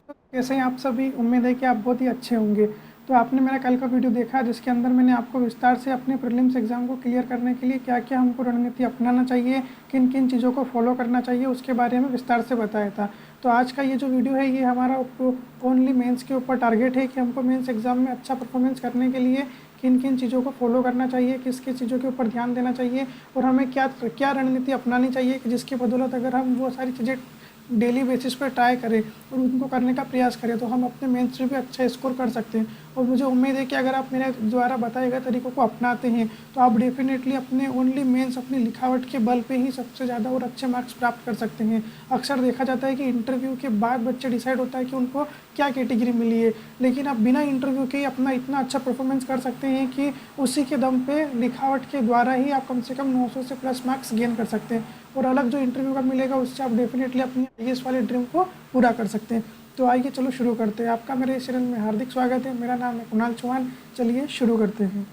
कैसे हैं आप सभी। उम्मीद है कि आप बहुत ही अच्छे होंगे। तो आपने मेरा कल का वीडियो देखा जिसके अंदर मैंने आपको विस्तार से अपने प्रीलिम्स एग्ज़ाम को क्लियर करने के लिए क्या क्या हमको रणनीति अपनाना चाहिए, किन किन चीज़ों को फॉलो करना चाहिए, उसके बारे में विस्तार से बताया था। तो आज का ये जो वीडियो है ये हमारा ओनली मेंस के ऊपर टारगेट है कि हमको मेंस एग्ज़ाम में अच्छा परफॉर्मेंस करने के लिए किन किन चीज़ों को फॉलो करना चाहिए, किस किस चीज़ों के ऊपर ध्यान देना चाहिए और हमें क्या क्या रणनीति अपनानी चाहिए कि जिसकी बदौलत अगर हम वो सारी चीज़ें डेली बेसिस पर ट्राई करें और उनको करने का प्रयास करें तो हम अपने मेंस में भी अच्छा स्कोर कर सकते हैं। और मुझे उम्मीद है कि अगर आप मेरे द्वारा बताए गए तरीकों को अपनाते हैं तो आप डेफिनेटली अपने ओनली मेंस अपनी लिखावट के बल पे ही सबसे ज़्यादा और अच्छे मार्क्स प्राप्त कर सकते हैं। अक्सर देखा जाता है कि इंटरव्यू के बाद बच्चे डिसाइड होता है कि उनको क्या कैटेगरी मिली है, लेकिन आप बिना इंटरव्यू के ही अपना इतना अच्छा परफॉर्मेंस कर सकते हैं कि उसी के दम पे लिखावट के द्वारा ही आप कम से कम 900 से प्लस मार्क्स गेन कर सकते हैं और अलग जो इंटरव्यू का मिलेगा उससे आप डेफिनेटली अपनी आईएएस वाले ड्रीम को पूरा कर सकते हैं। तो आइए चलो शुरू करते हैं। आपका मेरे इस चैनल में हार्दिक स्वागत है। मेरा नाम है कुणाल चौहान। चलिए शुरू करते हैं।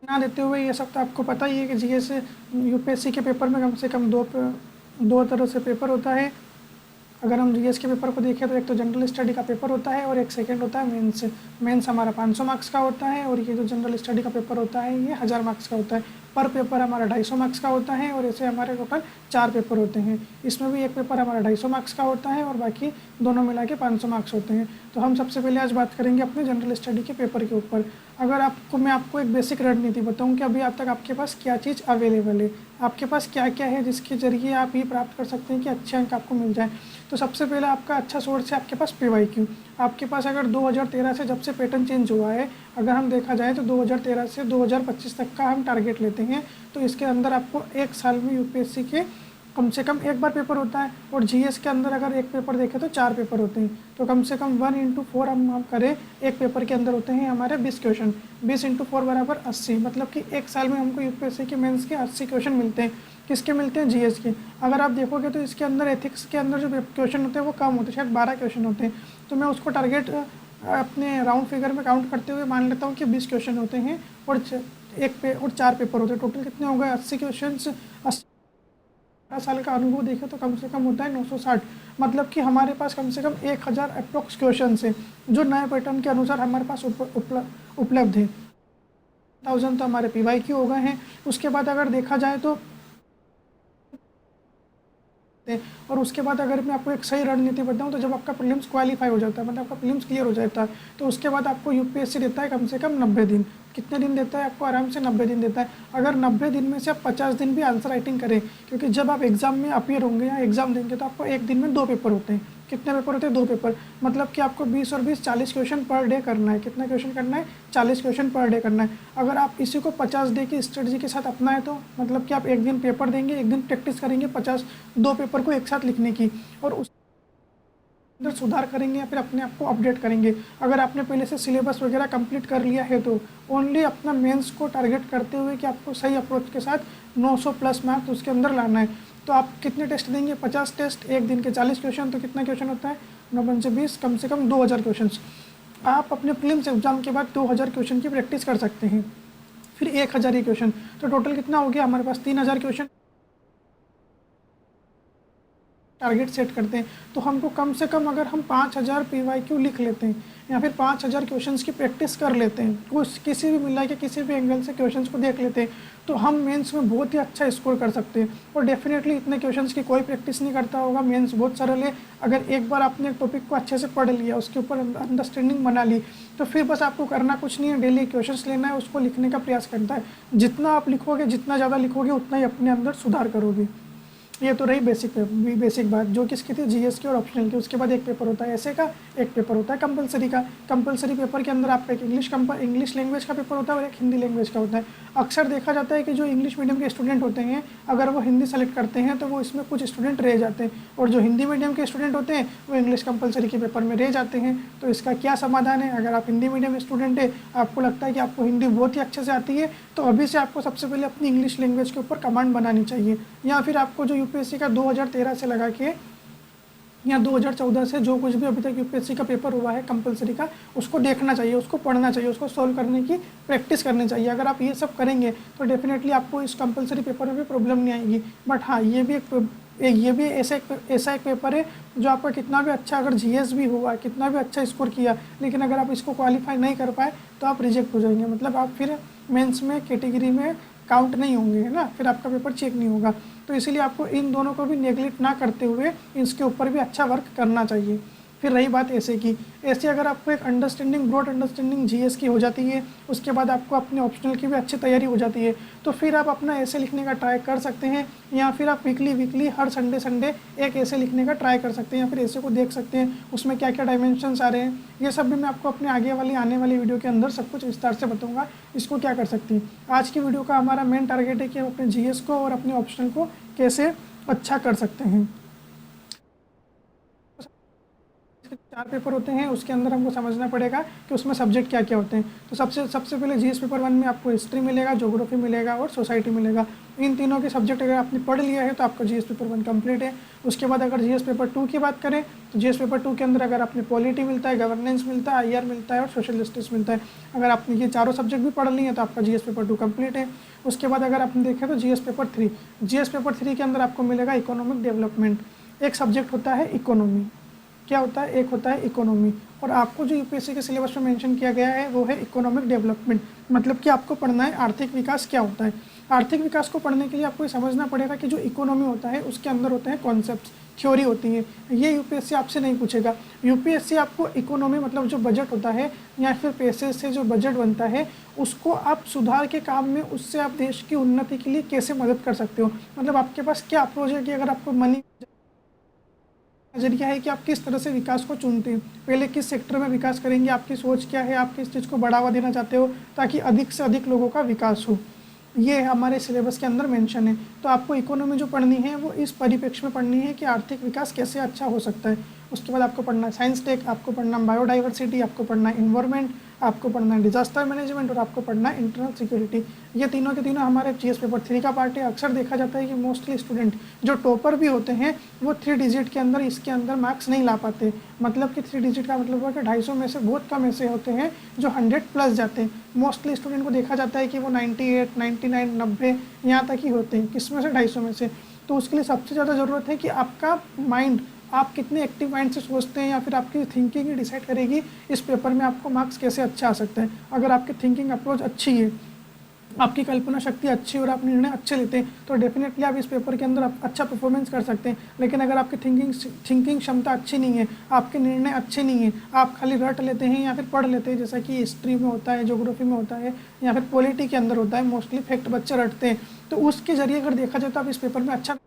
ना देते हुए ये सब तो आपको पता ही है कि जीएस यूपीएससी के पेपर में कम से कम दो तरह से पेपर होता है। अगर हम जीएस के पेपर को देखें तो एक तो जनरल स्टडी का पेपर होता है और एक सेकंड होता है मेंस। मेंस हमारा 500 मार्क्स का होता है और ये जो जनरल स्टडी का पेपर होता है ये 1000 मार्क्स का होता है। पर पेपर हमारा 250 मार्क्स का होता है और ऐसे हमारे टोटल 4 पेपर होते हैं। इसमें भी एक पेपर हमारा 250 मार्क्स का होता है और बाकी दोनों मिला के 500 मार्क्स होते हैं। तो हम सबसे पहले आज बात करेंगे अपने जनरल स्टडी के पेपर के ऊपर। अगर मैं आपको एक बेसिक रणनीति बताऊं कि अभी अब तक आपके पास क्या चीज़ अवेलेबल है, आपके पास क्या क्या है जिसके ज़रिए आप ये प्राप्त कर सकते हैं कि अच्छे अंक आपको मिल जाए। तो सबसे पहले आपका अच्छा सोर्स है आपके पास पीवाईक्यू। आपके पास अगर 2013 से जब से पैटर्न चेंज हुआ है, अगर हम देखा जाए तो 2013 से 2025 तक का हम टारगेट लेते हैं तो इसके अंदर आपको एक साल में यूपीएससी के कम से कम एक बार पेपर होता है और जीएस के अंदर अगर एक पेपर देखें तो 4 पेपर होते हैं। तो कम से कम 1 × 4 हम करें, एक पेपर के अंदर होते हैं हमारे 20 क्वेश्चन। 20 × 4 बराबर 80, मतलब कि एक साल में हमको यूपीएससी के मेंस के 80 क्वेश्चन मिलते हैं। किसके मिलते हैं? जीएस के। अगर आप देखोगे तो इसके अंदर एथिक्स के अंदर जो क्वेश्चन होते हैं वो कम होते हैं, शायद 12 क्वेश्चन होते हैं। तो मैं उसको टारगेट अपने राउंड फिगर में काउंट करते हुए मान लेता हूँ कि 20 क्वेश्चन होते हैं और 4 पेपर होते हैं। टोटल कितने हो गए? 80 क्वेश्चन। 18 साल का अनुभव देखें तो कम से कम होता है 960, मतलब कि हमारे पास कम से कम 1000 अप्रोक्स क्वेश्चन है जो नए पैटर्न के अनुसार हमारे पास उपलब्ध है। 1000 तो हमारे पीवाईक्यू हो गए हैं। उसके बाद अगर देखा जाए तो और उसके बाद अगर मैं आपको एक सही रणनीति बताऊं तो जब आपका प्रीलिम्स क्वालिफाई हो जाता है, मतलब आपका प्रीलिम्स क्लियर हो जाता है, तो उसके बाद आपको यूपीएससी देता है कम से कम 90 दिन। कितने दिन देता है आपको? आराम से 90 दिन देता है। अगर 90 दिन में से आप 50 दिन भी आंसर राइटिंग करें, क्योंकि जब आप एग्जाम में अपीयर होंगे या एग्जाम देंगे तो आपको एक दिन में 2 पेपर होते हैं। कितने पेपर होते हैं? 2 पेपर, मतलब कि आपको 20 और 20 40 क्वेश्चन पर डे करना है। कितना क्वेश्चन करना है? 40 क्वेश्चन पर डे करना है। अगर आप इसी को 50 डे की स्ट्रेटजी के साथ अपनाएं तो मतलब कि आप एक दिन पेपर देंगे, एक दिन प्रैक्टिस करेंगे 2 पेपर को एक साथ लिखने की और उस अंदर सुधार करेंगे या फिर अपने आप को अपडेट करेंगे। अगर आपने पहले से सिलेबस वगैरह कंप्लीट कर लिया है तो ओनली अपना मेंस को टारगेट करते हुए कि आपको सही अप्रोच के साथ 900 प्लस मार्क्स उसके अंदर लाना है। तो आप कितने टेस्ट देंगे? 50 टेस्ट, एक दिन के 40 क्वेश्चन, तो कितना क्वेश्चन होता है? 9 से 20, कम से कम 2000 क्वेश्चन। आप अपने प्रीलिम्स एग्जाम के बाद 2000 क्वेश्चन की प्रैक्टिस कर सकते हैं, फिर 1000 ही क्वेश्चन। तो टोटल कितना हो गया हमारे पास? 3000 क्वेश्चन टारगेट सेट करते हैं। तो हमको कम से कम अगर हम 5000 पीवाईक्यू लिख लेते हैं या फिर 5000 क्वेश्चंस की प्रैक्टिस कर लेते हैं, कुछ किसी भी मिला के किसी भी एंगल से क्वेश्चंस को देख लेते हैं, तो हम मेंस में बहुत ही अच्छा स्कोर कर सकते हैं। और डेफिनेटली इतने क्वेश्चंस की कोई प्रैक्टिस नहीं करता होगा। मेंस बहुत सरल है। अगर एक बार आपने एक टॉपिक को अच्छे से पढ़ लिया, उसके ऊपर अंडरस्टैंडिंग बना ली, तो फिर बस आपको करना कुछ नहीं है, डेली क्वेश्चंस लेना है, उसको लिखने का प्रयास करता है। जितना आप लिखोगे, जितना ज़्यादा लिखोगे, उतना ही अपने अंदर सुधार करोगे। ये तो रही बेसिक बात जो किसकी थी? जीएस की और ऑप्शनल की। उसके बाद एक पेपर होता है ऐसे का, एक पेपर होता है कंपलसरी का। कंपलसरी पेपर के अंदर आपका एक इंग्लिश लैंग्वेज का पेपर होता है और एक हिंदी लैंग्वेज का होता है। अक्सर देखा जाता है कि जो इंग्लिश मीडियम के स्टूडेंट होते हैं, अगर वो हिंदी सेलेक्ट करते हैं तो वो इसमें कुछ स्टूडेंट रह जाते हैं, और जो हिंदी मीडियम के स्टूडेंट होते हैं वो इंग्लिश कंपलसरी के पेपर में रह जाते हैं। तो इसका क्या समाधान है? अगर आप हिंदी मीडियम स्टूडेंट है, आपको लगता है कि आपको हिंदी बहुत ही अच्छे से आती है, तो अभी से आपको सबसे पहले अपनी इंग्लिश लैंग्वेज के ऊपर कमांड बनानी चाहिए। या फिर आपको जो यूपीएससी का 2013 से लगा के या 2014 से जो कुछ भी अभी तक यूपीएससी का पेपर हुआ है कंपलसरी का, उसको देखना चाहिए, उसको पढ़ना चाहिए, उसको सॉल्व करने की प्रैक्टिस करनी चाहिए। अगर आप ये सब करेंगे तो डेफिनेटली आपको इस कंपलसरी पेपर में भी प्रॉब्लम नहीं आएगी। बट हाँ, ये भी एक ये भी ऐसा एक पेपर है जो आपका कितना भी अच्छा अगर जीएस भी हुआ, कितना भी अच्छा स्कोर किया, लेकिन अगर आप इसको क्वालिफाई नहीं कर पाए तो आप रिजेक्ट हो जाएंगे, मतलब आप फिर मेंस में कैटेगरी में काउंट नहीं होंगे, है ना, फिर आपका पेपर चेक नहीं होगा। तो इसीलिए आपको इन दोनों को भी नेगलेक्ट ना करते हुए इसके ऊपर भी अच्छा वर्क करना चाहिए। फिर रही बात ऐसे की, ऐसे अगर आपको एक अंडरस्टैंडिंग, ब्रॉड अंडरस्टैंडिंग जीएस की हो जाती है, उसके बाद आपको अपने ऑप्शनल की भी अच्छी तैयारी हो जाती है, तो फिर आप अपना ऐसे लिखने का ट्राई कर सकते हैं, या फिर आप वीकली हर संडे एक ऐसे लिखने का ट्राई कर सकते हैं, या फिर ऐसे को देख सकते हैं उसमें क्या क्या डायमेंशंस आ रहे हैं। ये सब भी मैं आपको अपने आने वाली वीडियो के अंदर सब कुछ विस्तार से बताऊँगा इसको क्या कर सकती हैं। आज की वीडियो का हमारा मेन टारगेट है कि हम अपने जीएस को और अपने ऑप्शनल को कैसे अच्छा कर सकते हैं। 4 पेपर होते हैं, उसके अंदर हमको समझना पड़ेगा कि उसमें सब्जेक्ट क्या क्या होते हैं। तो सबसे पहले जीएस पेपर 1 में आपको हिस्ट्री मिलेगा, ज्योग्राफी मिलेगा और सोसाइटी मिलेगा। इन तीनों के सब्जेक्ट अगर आपने पढ़ लिया है तो आपका जीएस पेपर 1 कंप्लीट है। उसके बाद अगर जीएस पेपर 2 की बात करें तो जीएस पेपर 2 के अंदर अगर आपने पॉलिटी मिलता है, गवर्नेंस मिलता है, आईआर मिलता है और सोशल जस्टिस मिलता है। अगर आपने ये चारों सब्जेक्ट भी पढ़ लिए हैं तो आपका जीएस पेपर 2 कंप्लीट है। उसके बाद अगर आपने देखें तो जीएस पेपर 3 के अंदर आपको मिलेगा इकोनॉमिक डेवलपमेंट। एक सब्जेक्ट होता है इकोनॉमी, क्या होता है, एक होता है इकोनॉमी, और आपको जो यूपीएससी के सिलेबस में मेंशन किया गया है वो है इकोनॉमिक डेवलपमेंट। मतलब कि आपको पढ़ना है आर्थिक विकास क्या होता है। आर्थिक विकास को पढ़ने के लिए आपको ये समझना पड़ेगा कि जो इकोनॉमी होता है उसके अंदर होते हैं कॉन्सेप्ट्स, थ्योरी होती है। ये यूपीएससी आपसे नहीं पूछेगा। यूपीएससी आपको इकोनॉमी मतलब जो बजट होता है या फिर पैसे से जो बजट बनता है उसको आप सुधार के काम में, उससे आप देश की उन्नति के लिए कैसे मदद कर सकते हो, मतलब आपके पास क्या अप्रोच है कि अगर आपको मनी नजरिया है कि आप किस तरह से विकास को चुनते हैं, पहले किस सेक्टर में विकास करेंगे, आपकी सोच क्या है, आप किस चीज़ को बढ़ावा देना चाहते हो ताकि अधिक से अधिक लोगों का विकास हो। ये हमारे सिलेबस के अंदर मेंशन है। तो आपको इकोनॉमी जो पढ़नी है वो इस परिप्रेक्ष्य में पढ़नी है कि आर्थिक विकास कैसे अच्छा हो सकता है। उसके बाद आपको पढ़ना है साइंस टेक, आपको पढ़ना है बायोडाइवर्सिटी, आपको पढ़ना है इन्वायरमेंट, आपको पढ़ना है डिजास्टर मैनेजमेंट और आपको पढ़ना है इंटरनल सिक्योरिटी। ये तीनों के तीनों हमारे जीएस पेपर 3 का पार्ट है। अक्सर देखा जाता है कि मोस्टली स्टूडेंट जो टॉपर भी होते हैं वो 3 डिजिट के अंदर इसके अंदर मार्क्स नहीं ला पाते। मतलब कि 3 डिजिट का मतलब हुआ कि 250 में से बहुत कम ऐसे होते हैं जो 100 प्लस जाते हैं। मोस्टली स्टूडेंट को देखा जाता है कि वो 98, 99, 90 यहाँ तक ही होते हैं, किसमें से 250 में से। तो उसके लिए सबसे ज़्यादा ज़रूरत है कि आपका माइंड, आप कितने एक्टिव माइंड से सोचते हैं या फिर आपकी थिंकिंग ही डिसाइड करेगी इस पेपर में आपको मार्क्स कैसे अच्छा आ सकता है। अगर आपकी थिंकिंग अप्रोच अच्छी है, आपकी कल्पना शक्ति अच्छी और आप निर्णय अच्छे लेते हैं तो डेफिनेटली आप इस पेपर के अंदर अच्छा परफॉर्मेंस कर सकते हैं। लेकिन अगर आपकी थिंकिंग क्षमता अच्छी नहीं है, आपके निर्णय अच्छे नहीं है, आप खाली रट लेते हैं या फिर पढ़ लेते हैं, जैसा कि हिस्ट्री में होता है, ज्योग्राफी में होता है या फिर पॉलिटी के अंदर होता है, मोस्टली फैक्ट बच्चे रटते हैं, तो उसके जरिए अगर देखा जाए तो आप इस पेपर में अच्छा।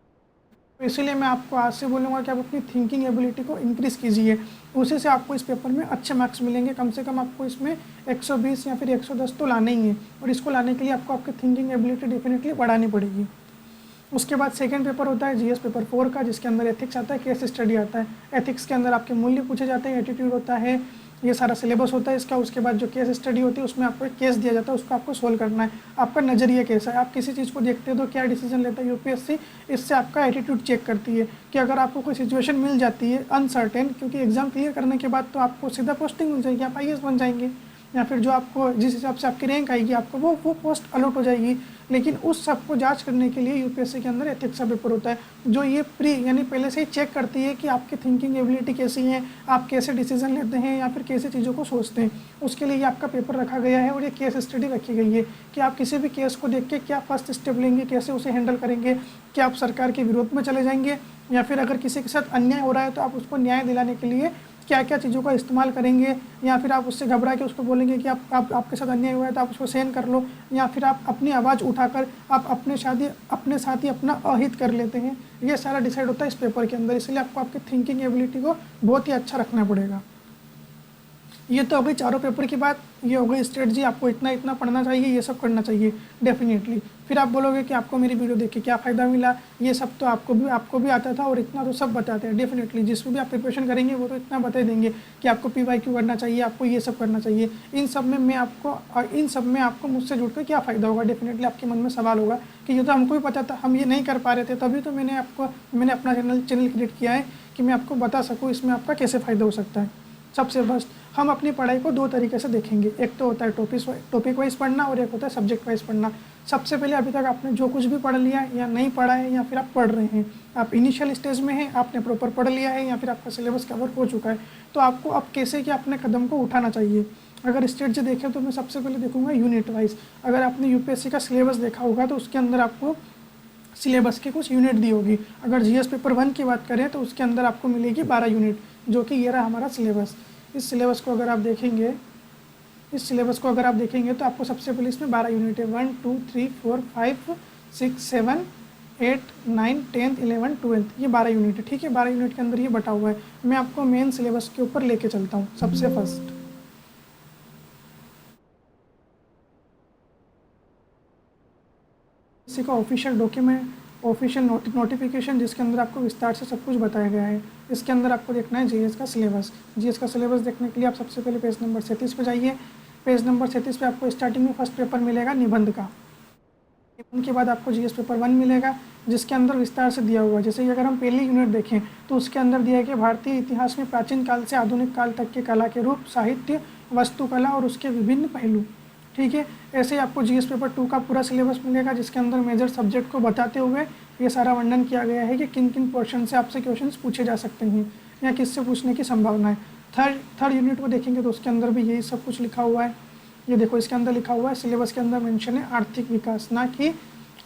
तो इसीलिए मैं आपको आज से बोलूँगा कि आप अपनी थिंकिंग एबिलिटी को इंक्रीज़ कीजिए, उसी से आपको इस पेपर में अच्छे मार्क्स मिलेंगे। कम से कम आपको इसमें 120 या फिर 110 तो लाने ही है, और इसको लाने के लिए आपको आपकी थिंकिंग एबिलिटी डेफिनेटली बढ़ानी पड़ेगी। उसके बाद सेकंड पेपर होता है जीएस पेपर 4 का, जिसके अंदर एथिक्स आता है, केस स्टडी आता है। एथिक्स के अंदर आपके मूल्य पूछे जाते हैं, एटीट्यूड होता है, ये सारा सिलेबस होता है इसका। उसके बाद जो केस स्टडी होती है उसमें आपको एक केस दिया जाता है, उसको आपको सोल्व करना है। आपका नज़रिया कैसा है, आप किसी चीज़ को देखते हो तो क्या डिसीजन लेता है यूपीएससी, इससे आपका एटीट्यूड चेक करती है कि अगर आपको कोई सिचुएशन मिल जाती है अनसर्टेन, क्योंकि एग्जाम क्लियर करने के बाद तो आपको सीधा पोस्टिंग मिल जाएगी, आप आईएएस बन जाएंगे, या फिर जो आपको जिस हिसाब से आपकी रैंक आएगी आपको वो पोस्ट अलॉट हो जाएगी। लेकिन उस सब को जांच करने के लिए यूपीएससी के अंदर एथिक्स का पेपर होता है, जो ये यानी पहले से ही चेक करती है कि आपकी थिंकिंग एबिलिटी कैसी है, आप कैसे डिसीजन लेते हैं या फिर कैसे चीज़ों को सोचते हैं। उसके लिए ये आपका पेपर रखा गया है और ये केस स्टडी रखी गई है कि आप किसी भी केस को देख के क्या फर्स्ट स्टेप लेंगे, कैसे उसे हैंडल करेंगे, क्या आप सरकार के विरोध में चले जाएंगे, या फिर अगर किसी के साथ अन्याय हो रहा है तो आप उसको न्याय दिलाने के लिए क्या क्या चीज़ों का इस्तेमाल करेंगे, या फिर आप उससे घबरा के उसको बोलेंगे कि आपके साथ अन्याय हुआ है तो आप उसको सहन कर लो, या फिर आप अपनी आवाज़ उठाकर आप अपने साथ ही अपना अहित कर लेते हैं। ये सारा डिसाइड होता है इस पेपर के अंदर, इसलिए आपको आपकी थिंकिंग एबिलिटी को बहुत ही अच्छा रखना पड़ेगा। ये तो हो गई चारों पेपर की बात, ये हो गई स्ट्रेटजी, आपको इतना पढ़ना चाहिए, ये सब करना चाहिए डेफिनेटली। फिर आप बोलोगे कि आपको मेरी वीडियो देख के क्या फ़ायदा मिला, ये सब तो आपको भी आता था और इतना तो सब बताते हैं। डेफिनेटली जिसमें भी आप प्रिपरेशन करेंगे वो तो इतना बता देंगे कि आपको PYQ करना चाहिए, आपको ये सब करना चाहिए। इन सब में आपको मुझसे जुड़कर क्या फ़ायदा होगा, डेफिनेटली आपके मन में सवाल होगा कि ये तो हमको भी पता था, हम ये नहीं कर पा रहे थे, तभी तो मैंने अपना चैनल क्रिएट किया है कि मैं आपको बता सकूँ इसमें आपका कैसे फ़ायदा हो सकता है। सबसे फर्स्ट हम अपनी पढ़ाई को 2 तरीके से देखेंगे, एक तो होता है टॉपिक वाइज पढ़ना और एक होता है सब्जेक्ट वाइज पढ़ना। सबसे पहले अभी तक आपने जो कुछ भी पढ़ लिया है या नहीं पढ़ा है या फिर आप पढ़ रहे हैं, आप इनिशियल स्टेज में हैं, आपने प्रॉपर पढ़ लिया है या फिर आपका सिलेबस कवर हो चुका है, तो आपको अब कैसे कि अपने कदम को उठाना चाहिए। अगर स्टेज देखें तो मैं सबसे पहले देखूंगा यूनिट वाइज। अगर आपने यूपीएससी का सिलेबस देखा होगा तो उसके अंदर आपको सिलेबस की कुछ यूनिट दी होगी। अगर जीएस पेपर 1 की बात करें तो उसके अंदर आपको मिलेगी 12 यूनिट, जो कि ये रहा हमारा सिलेबस। इस सिलेबस को अगर आप देखेंगे तो आपको सबसे पहले इसमें 12 यूनिट है, 1 2 3 4 5 6 7 8 9 10 11 12, ये 12 यूनिट है। ठीक है, 12 यूनिट के अंदर ये बटा हुआ है। मैं आपको मेन सिलेबस के ऊपर लेके चलता हूँ। सबसे फर्स्ट इसी का ऑफिशियल डॉक्यूमेंट, ऑफिशियल नोटिफिकेशन, जिसके अंदर आपको विस्तार से सब कुछ बताया गया है। इसके अंदर आपको देखना है जीएस का सिलेबस। जीएस का सिलेबस देखने के लिए आप सबसे पहले पेज नंबर 37 पे जाइए। पेज नंबर 37 पे आपको स्टार्टिंग में फर्स्ट पेपर मिलेगा निबंध का। निबंध के बाद आपको जीएस पेपर 1 मिलेगा, जिसके अंदर विस्तार से दिया हुआ है। जैसे कि अगर हम पहली यूनिट देखें तो उसके अंदर दिया है कि भारतीय इतिहास में प्राचीन काल से आधुनिक काल तक के कला के रूप, साहित्य, वास्तुकला और उसके विभिन्न पहलू। ठीक है, ऐसे ही आपको जीएस पेपर 2 का पूरा सिलेबस मिलेगा, जिसके अंदर मेजर सब्जेक्ट को बताते हुए ये सारा वर्णन किया गया है कि किन किन पोर्शन से आपसे क्वेश्चंस पूछे जा सकते हैं या किससे पूछने की संभावना है। थर्ड यूनिट को देखेंगे तो उसके अंदर भी यही सब कुछ लिखा हुआ है। ये देखो, इसके अंदर लिखा हुआ है, सिलेबस के अंदर मेंशन है आर्थिक विकास, ना कि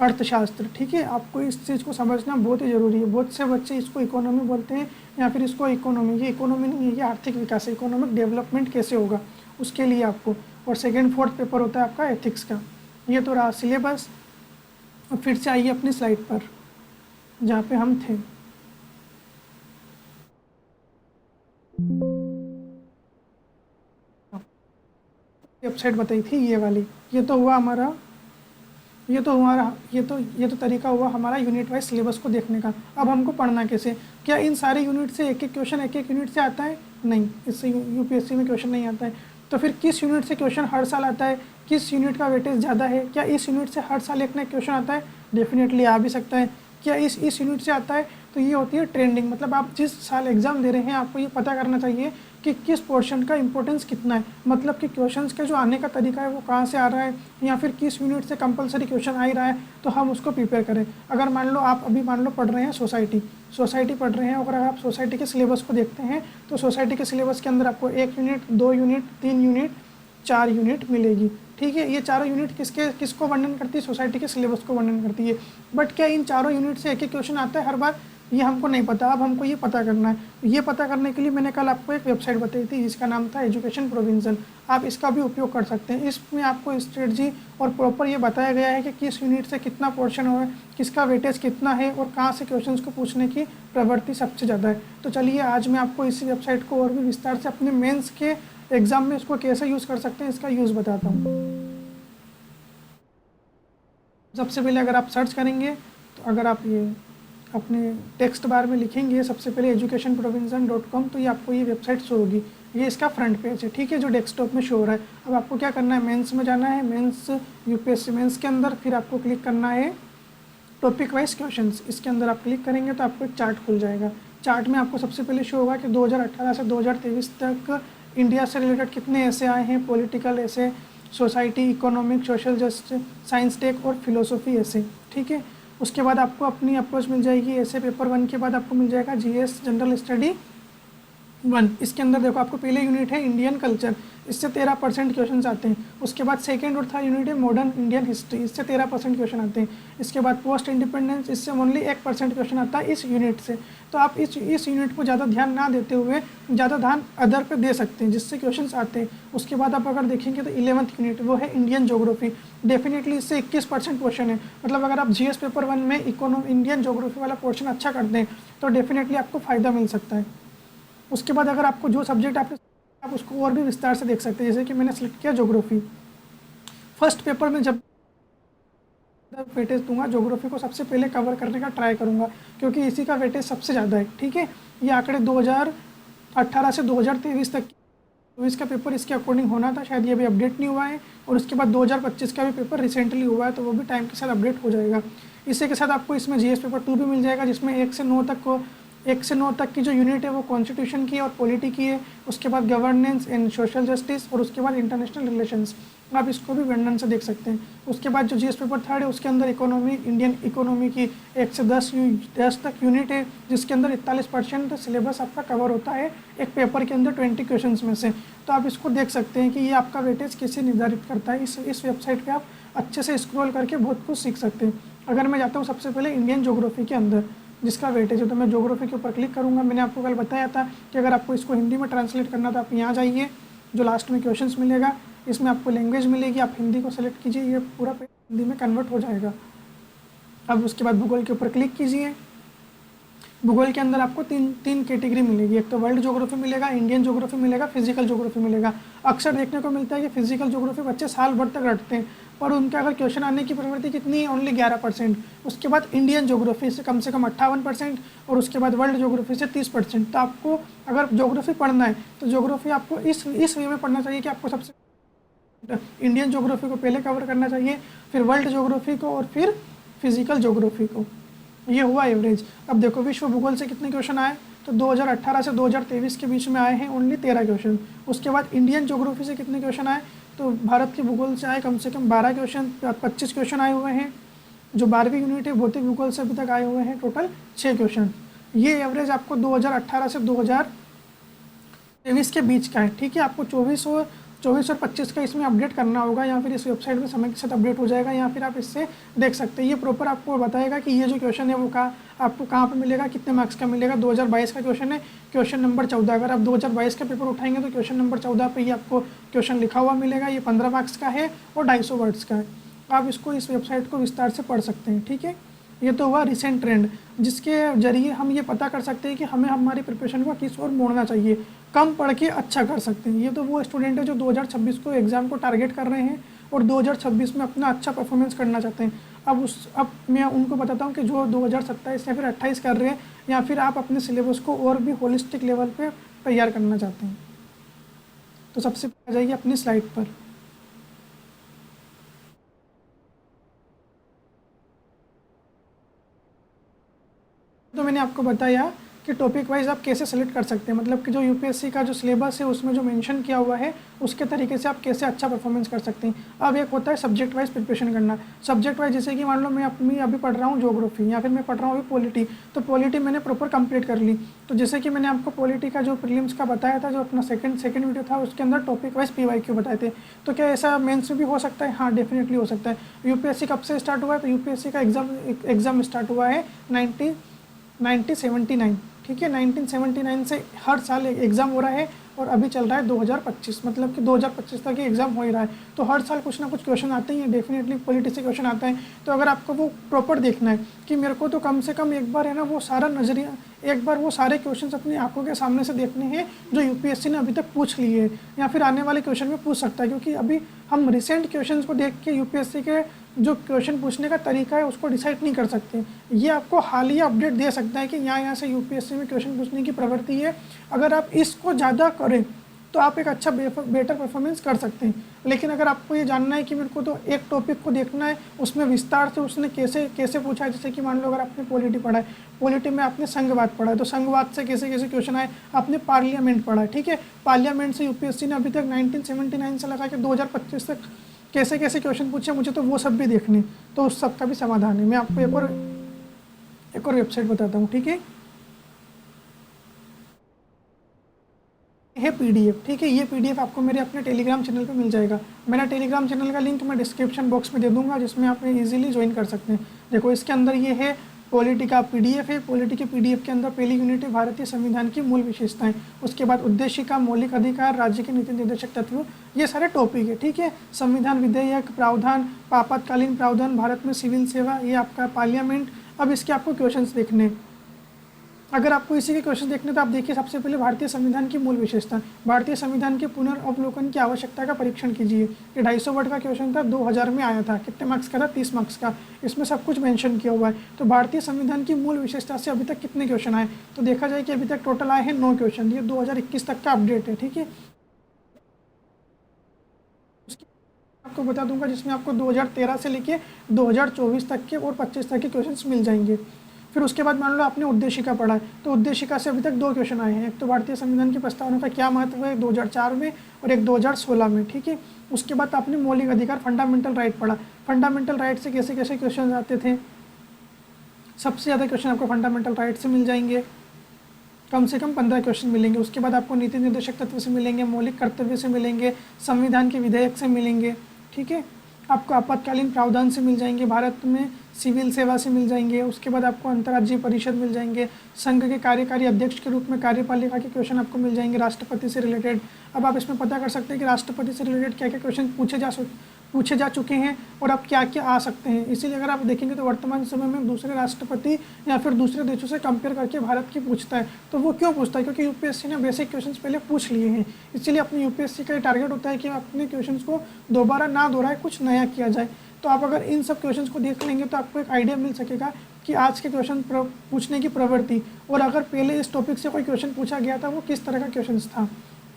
अर्थशास्त्र। ठीक है, आपको इस चीज़ को समझना बहुत ही ज़रूरी है। बहुत से बच्चे इसको इकोनॉमी बोलते हैं या फिर इसको इकोनॉमी, ये इकोनॉमी नहीं है, ये आर्थिक विकास है। इकोनॉमिक डेवलपमेंट कैसे होगा उसके लिए आपको, और सेकेंड फोर्थ पेपर होता है आपका एथिक्स का। ये तो रहा सिलेबस। और फिर से आइए अपनी स्लाइड पर जहाँ पे हम थे। वेबसाइट बताई थी ये वाली। ये तो तरीका हुआ हमारा यूनिट वाइज सिलेबस को देखने का। अब हमको पढ़ना कैसे? क्या इन सारे यूनिट से एक एक क्वेश्चन एक एक यूनिट से आता है? नहीं, इससे यूपीएससी में क्वेश्चन नहीं आता है। तो फिर किस यूनिट से क्वेश्चन हर साल आता है? किस यूनिट का वेटेज ज़्यादा है? क्या इस यूनिट से हर साल एक नया क्वेश्चन आता है? डेफिनेटली आ भी सकता है। क्या इस यूनिट से आता है? तो ये होती है ट्रेंडिंग। मतलब आप जिस साल एग्जाम दे रहे हैं आपको ये पता करना चाहिए कि किस पोर्शन का इंपॉर्टेंस कितना है। मतलब कि क्वेश्चंस का जो आने का तरीका है वो कहाँ से आ रहा है, या फिर किस यूनिट से कंपलसरी क्वेश्चन आ ही रहा है, तो हम उसको प्रिपेयर करें। अगर मान लो आप अभी पढ़ रहे हैं सोसाइटी पढ़ रहे हैं, और अगर आप सोसाइटी के सिलेबस को देखते हैं तो सोसाइटी के सिलेबस के अंदर आपको 1 यूनिट, 2 यूनिट, 3 यूनिट, 4 यूनिट मिलेगी। ठीक है, ये चारों यूनिट किसको वर्णन करती है? सोसाइटी के सिलेबस को वर्णन करती है। बट क्या इन चारों यूनिट से एक एक क्वेश्चन आता है हर बार? ये हमको नहीं पता। अब हमको ये पता करना है। ये पता करने के लिए मैंने कल आपको एक वेबसाइट बताई थी जिसका नाम था एजुकेशन प्रोविजन। आप इसका भी उपयोग कर सकते हैं। इसमें आपको स्ट्रेटजी और प्रॉपर ये बताया गया है कि किस यूनिट से कितना पोर्शन हो, किसका वेटेज कितना है और कहाँ से क्वेश्चन को पूछने की प्रवृत्ति सबसे ज़्यादा है। तो चलिए आज मैं आपको इसी वेबसाइट को और भी विस्तार से अपने मेंस के एग्जाम में इसको कैसे यूज़ कर सकते हैं इसका यूज़ बताता हूँ। सबसे पहले अगर आप सर्च करेंगे तो अगर आप ये अपने टेक्स्ट बार में लिखेंगे सबसे पहले educationprovision.com, तो ये आपको ये वेबसाइट शो होगी। ये इसका फ्रंट पेज है। ठीक है, जो डेस्कटॉप में शो हो रहा है। अब आपको क्या करना है, मेंस में जाना है, मेंस यूपीएससी मेंस के अंदर। फिर आपको क्लिक करना है टॉपिक वाइज क्वेश्चंस। इसके अंदर आप क्लिक करेंगे तो आपको एक चार्ट खुल जाएगा। चार्ट में आपको सबसे पहले शो होगा कि 2018 से 2023 तक इंडिया से रिलेटेड कितने ऐसे आए हैं, पॉलिटिकल ऐसे, society, economic, social justice, science tech और फिलोसफी ऐसे। ठीक है, उसके बाद आपको अपनी अप्रोच मिल जाएगी। ऐसे पेपर 1 के बाद आपको मिल जाएगा जीएस जनरल स्टडी 1। इसके अंदर देखो आपको पहले यूनिट है इंडियन कल्चर, इससे 13% क्वेश्चन आते हैं। उसके बाद सेकंड और थर्ड यूनिट है मॉडर्न इंडियन हिस्ट्री, इससे 13% क्वेश्चन आते हैं। इसके बाद पोस्ट इंडिपेंडेंस, इससे ओनली 1% क्वेश्चन आता है इस यूनिट से। तो आप इस यूनिट को ज़्यादा ध्यान ना देते हुए ज़्यादा ध्यान अदर पे दे सकते हैं जिससे क्वेश्चन आते हैं। उसके बाद आप अगर देखेंगे तो 11th यूनिट वो है इंडियन ज्योग्राफी। डेफिनेटली इससे 21% क्वेश्चन है। मतलब अगर आप जीएस पेपर 1 में इंडियन ज्योग्राफी वाला पोर्शन अच्छा कर दें तो डेफिनेटली आपको फ़ायदा मिल सकता है। उसके बाद अगर आपको जो सब्जेक्ट आप उसको और भी विस्तार से देख सकते हैं। जैसे कि मैंने सेलेक्ट किया ज्योग्राफी। फर्स्ट पेपर में जब वेटेज दूंगा ज्योग्राफी को सबसे पहले कवर करने का ट्राई करूंगा, क्योंकि इसी का वेटेज सबसे ज़्यादा है। ठीक है, ये आंकड़े 2018 से 2023 तक तो इसका पेपर इसके अकॉर्डिंग होना था, शायद ये भी अपडेट नहीं हुआ है। और उसके बाद 2025 का भी पेपर रिसेंटली हुआ है, तो वो भी टाइम के साथ अपडेट हो जाएगा। इसी के साथ आपको इसमें जीएस पेपर 2 भी मिल जाएगा, जिसमें 1 से 9 तक की जो यूनिट है वो कॉन्स्टिट्यूशन की और पॉलिटी की है। उसके बाद गवर्नेंस एंड सोशल जस्टिस, और उसके बाद इंटरनेशनल रिलेशंस। आप इसको भी वर्णन से देख सकते हैं। उसके बाद जो जीएस पेपर थर्ड है उसके अंदर इकोनॉमी, इंडियन इकोनॉमी की 1 से 10 तक यूनिट है, जिसके अंदर 41% सिलेबस आपका कवर होता है एक पेपर के अंदर 20 क्वेश्चन में से। तो आप इसको देख सकते हैं कि ये आपका वेटेज कैसे निर्धारित करता है। इस वेबसाइट पर आप अच्छे से स्क्रॉल करके बहुत कुछ सीख सकते हैं। अगर मैं जाता हूँ सबसे पहले इंडियन ज्योग्राफी के अंदर जिसका वेटेज है, तो मैं ज्योग्राफी के ऊपर क्लिक करूँगा। मैंने आपको कल बताया था कि अगर आपको इसको हिंदी में ट्रांसलेट करना तो आप यहाँ जाइए, जो लास्ट में क्वेश्चंस मिलेगा इसमें आपको लैंग्वेज मिलेगी, आप हिंदी को सेलेक्ट कीजिए, ये पूरा हिंदी में कन्वर्ट हो जाएगा। अब उसके बाद भूगोल के ऊपर क्लिक कीजिए। भूगोल के अंदर आपको तीन कैटेगरी मिलेगी, एक तो वर्ल्ड ज्योग्राफी मिलेगा, इंडियन ज्योग्राफी मिलेगा, फिजिकल ज्योग्राफी मिलेगा। अक्सर देखने को मिलता है कि फिजिकल ज्योग्राफी बच्चे साल भर तक रटते हैं, पर उनके अगर क्वेश्चन आने की प्रवृत्ति कितनी है, ओनली 11%। उसके बाद इंडियन ज्योग्राफी से कम 58% और उसके बाद वर्ल्ड ज्योग्राफी से 30%। तो आपको अगर ज्योग्राफी पढ़ना है तो ज्योग्राफी आपको इस वे में पढ़ना चाहिए कि आपको सबसे इंडियन ज्योग्राफी को पहले कवर करना चाहिए, फिर वर्ल्ड ज्योग्राफी को और फिर फिजिकल ज्योग्राफी को। ये हुआ एवरेज। अब देखो विश्व भूगोल से कितने क्वेश्चन आए, तो 2018 से 2023 के बीच में आए हैं ओनली 13 क्वेश्चन। उसके बाद इंडियन ज्योग्राफी से कितने क्वेश्चन आए, तो भारत के भूगोल से आए कम से कम 12 क्वेश्चन, 25 क्वेश्चन आए हुए हैं। जो 12वीं यूनिट है भौतिक भूगोल से अभी तक आए हुए हैं टोटल 6 क्वेश्चन। ये एवरेज आपको 2018 से 2023 के बीच का है, ठीक है। आपको 24 और 25 का इसमें अपडेट करना होगा, या फिर इस वेबसाइट में समय के साथ अपडेट हो जाएगा, या फिर आप इससे देख सकते हैं। ये प्रॉपर आपको बताएगा कि ये जो क्वेश्चन है वो आपको कहाँ पे मिलेगा, कितने मार्क्स का मिलेगा। 2022 का क्वेश्चन है, क्वेश्चन नंबर 14। अगर आप 2022 का पेपर उठाएंगे तो क्वेश्चन नंबर 14 पे ही आपको क्वेश्चन लिखा हुआ मिलेगा। ये 15 मार्क्स का है और 250 वर्ड्स का है। आप इसको इस वेबसाइट को विस्तार से पढ़ सकते हैं, ठीक है। ये तो हुआ रिसेंट ट्रेंड, जिसके जरिए हम ये पता कर सकते हैं कि हमें हमारी प्रिपरेशन को किस ओर मोड़ना चाहिए, कम पढ़ के अच्छा कर सकते हैं। ये तो वो स्टूडेंट है जो 2026 को एग्ज़ाम को टारगेट कर रहे हैं और 2026 में अपना अच्छा परफॉर्मेंस करना चाहते हैं। अब मैं उनको बताता हूँ कि जो 2027 या फिर 28 कर रहे हैं, या फिर आप अपने सिलेबस को और भी होलिस्टिक लेवल पे तैयार करना चाहते हैं। तो सबसे पहले आ जाइए अपनी स्लाइड पर। तो मैंने आपको बताया कि टॉपिक वाइज आप कैसे सेलेक्ट कर सकते हैं, मतलब कि जो यूपीएससी का जो सिलेबस है उसमें जो मेंशन किया हुआ है उसके तरीके से आप कैसे अच्छा परफॉर्मेंस कर सकते हैं। अब एक होता है सब्जेक्ट वाइज प्रिपरेशन करना। सब्जेक्ट वाइज जैसे कि मान लो मैं अभी पढ़ रहा हूँ ज्योग्राफी, या फिर मैं पढ़ रहा हूँ अभी पॉलिटी, तो पॉलिटी मैंने प्रॉपर कंप्लीट कर ली। तो जैसे कि मैंने आपको पॉलिटी का जो प्रीलिम्स का बताया था, जो अपना सेकंड वीडियो था, उसके अंदर टॉपिक वाइज PYQ बताए थे। तो क्या ऐसा मेंस में भी हो सकता है? हाँ, डेफिनेटली हो सकता है। यूपीएससी कब से स्टार्ट हुआ है? तो यूपीएससी का एग्जाम स्टार्ट हुआ है 1979, ठीक है। 1979 से हर साल एग्ज़ाम हो रहा है और अभी चल रहा है 2025, मतलब कि 2025 तक ये एग्ज़ाम हो ही रहा है। तो हर साल कुछ ना कुछ क्वेश्चन आते ही हैं, डेफिनेटली पॉलिटी से क्वेश्चन आता है। तो अगर आपको वो प्रॉपर देखना है कि मेरे को तो कम से कम एक बार है ना वो सारा नज़रिया, एक बार वो सारे क्वेश्चन अपनी आंखों के सामने से देखने हैं जो यूपीएससी ने अभी तक पूछ लिए हैं, या फिर आने वाले क्वेश्चन में पूछ सकता है। क्योंकि अभी हम रिसेंट क्वेश्चन को देख के यूपीएससी के जो क्वेश्चन पूछने का तरीका है उसको डिसाइड नहीं कर सकते। ये आपको हालिया अपडेट दे सकता है कि यहाँ से यूपीएससी में क्वेश्चन पूछने की प्रवृत्ति है। अगर आप इसको ज़्यादा करें तो आप एक अच्छा बेटर परफॉर्मेंस कर सकते हैं। लेकिन अगर आपको ये जानना है कि मेरे को तो एक टॉपिक को देखना है, उसमें विस्तार से उसने कैसे पूछा है, जैसे कि मान लो अगर आपने पॉलिटी पढ़ा है, पॉलिटी में आपने संघवाद पढ़ा है, तो संघवाद से कैसे कैसे क्वेश्चन आए। आपने पार्लियामेंट पढ़ा है, ठीक है, पार्लियामेंट से यूपीएससी ने अभी तक 1979 से लगा के 2025 तक कैसे कैसे क्वेश्चन पूछे, मुझे तो वो सब भी देखने, तो उस सब का भी समाधान है। मैं आपको एक और वेबसाइट बताता हूँ, ठीक है। है PDF, ठीक है। ये PDF आपको मेरे अपने टेलीग्राम चैनल पे मिल जाएगा। मेरा टेलीग्राम चैनल का लिंक मैं डिस्क्रिप्शन बॉक्स में दे दूंगा, जिसमें आप इजीली ज्वाइन कर सकते हैं। देखो इसके अंदर ये है पॉलिटी का PDF है। पॉलिटी के PDF के अंदर पहली यूनिट है भारतीय संविधान की मूल विशेषताएं, उसके बाद उद्देशिका, मौलिक अधिकार, राज्य के नीति निर्देशक तत्व, ये सारे टॉपिक है, ठीक है। संविधान विधेयक, प्रावधान, आपातकालीन प्रावधान, भारत में सिविल सेवा, ये आपका पार्लियामेंट। अब इसके आपको क्वेश्चन देखने, अगर आपको इसी के क्वेश्चन देखने तो आप देखिए सबसे पहले भारतीय संविधान की मूल विशेषता। भारतीय संविधान के पुनर्वलोकन की आवश्यकता का परीक्षण कीजिए। ये 250 वर्ड का क्वेश्चन था, 2000 में आया था। कितने मार्क्स का था? 30 मार्क्स का। इसमें सब कुछ मेंशन किया हुआ है। तो भारतीय संविधान की मूल विशेषता से अभी तक कितने क्वेश्चन आए, तो देखा जाए कि अभी तक टोटल आए हैं 9 क्वेश्चन। ये 2021 तक का अपडेट है, ठीक है। आपको बता दूंगा जिसमें आपको 2013 से लेके 2024 तक के और 25 तक के क्वेश्चंस मिल जाएंगे। फिर उसके बाद मान लो आपने उद्देशिका पढ़ा है, तो उद्देशिका से अभी तक 2 क्वेश्चन आए हैं। एक तो भारतीय संविधान की प्रस्तावना का क्या महत्व है 2004 में, और एक 2016 में, ठीक है। उसके बाद आपने मौलिक अधिकार फंडामेंटल राइट पढ़ा। फंडामेंटल राइट से कैसे कैसे क्वेश्चन आते थे, सबसे ज़्यादा क्वेश्चन आपको फंडामेंटल राइट से मिल जाएंगे, कम से कम 15 क्वेश्चन मिलेंगे। उसके बाद आपको नीति निर्देशक तत्व से मिलेंगे, मौलिक कर्तव्य से मिलेंगे, संविधान के विधेयक से मिलेंगे, ठीक है। आपको आपातकालीन प्रावधान से मिल जाएंगे, भारत में सिविल सेवा से मिल जाएंगे। उसके बाद आपको अंतर्राज्यीय परिषद मिल जाएंगे, संघ के कार्यकारी अध्यक्ष के रूप में कार्यपालिका के क्वेश्चन आपको मिल जाएंगे, राष्ट्रपति से रिलेटेड। अब आप इसमें पता कर सकते हैं कि राष्ट्रपति से रिलेटेड क्या क्या क्वेश्चन पूछे जा चुके हैं और अब क्या क्या आ सकते हैं। इसीलिए अगर आप देखेंगे तो वर्तमान समय में दूसरे राष्ट्रपति या फिर दूसरे देशों से कंपेयर करके भारत की पूछता है। तो वो क्यों पूछता है, क्योंकि यूपीएससी ने बेसिक क्वेश्चंस पहले पूछ लिए हैं। इसीलिए अपने यूपीएससी का ये टारगेट होता है कि अपने क्वेश्चंस को दोबारा ना दोहराए, कुछ नया किया जाए। तो आप अगर इन सब क्वेश्चंस को देख लेंगे तो आपको एक आइडिया मिल सकेगा कि आज के क्वेश्चन पूछने की प्रवृत्ति, और अगर पहले इस टॉपिक से कोई क्वेश्चन पूछा गया था वो किस तरह का क्वेश्चन था।